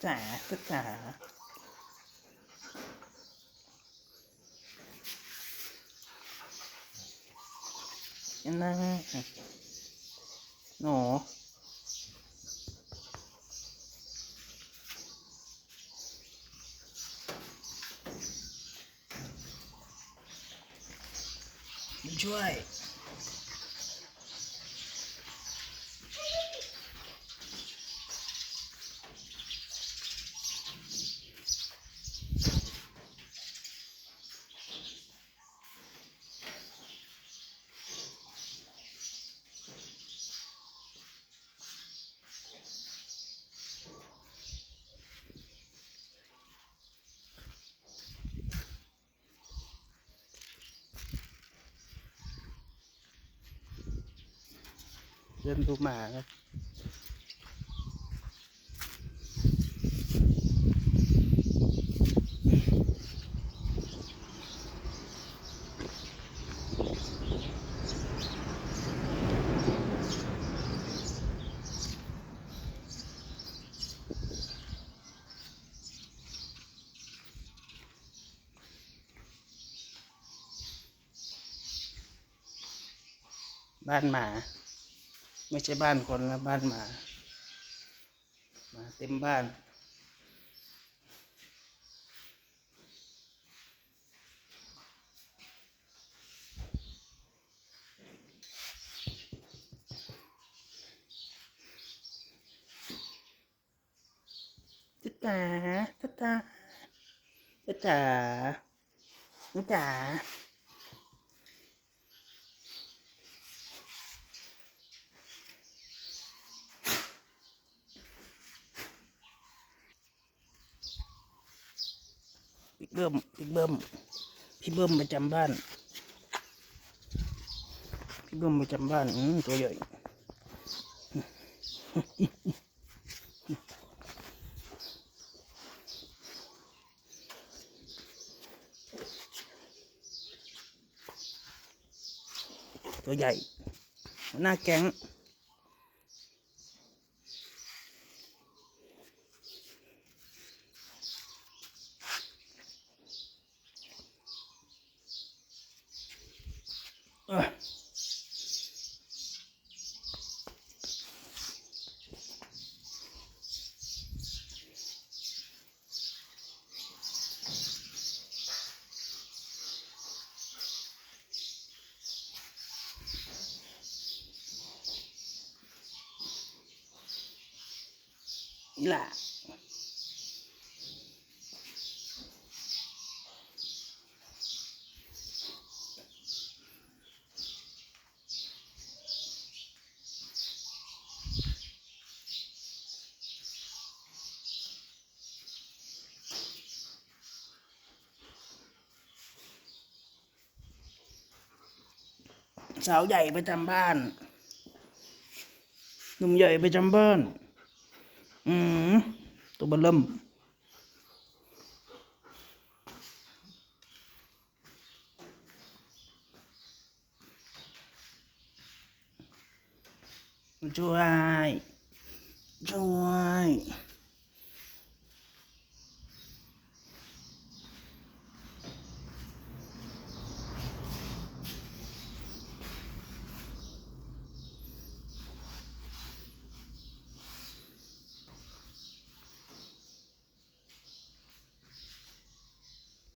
จ๋าจ๋านั่งหนูช่วยเริ่มดูหมาครับบ้านหมาไม่ใช่บ้านคนแล้วบ้านหมาหมาเต็มบ้านจ๋าจ๋าจ๋าจ๋าพี่เบิ้มพี่เบิ้มพี่เบิ้มประจำบ้านพี่เบิ้มประจำบ้านตัวใหญ่ตัวใหญ่หน้าแก๊งนี่แหละสาวใหญ่ประจำบ้านหนุ่มใหญ่ประจำบ้านตัวเบิ่มช่วย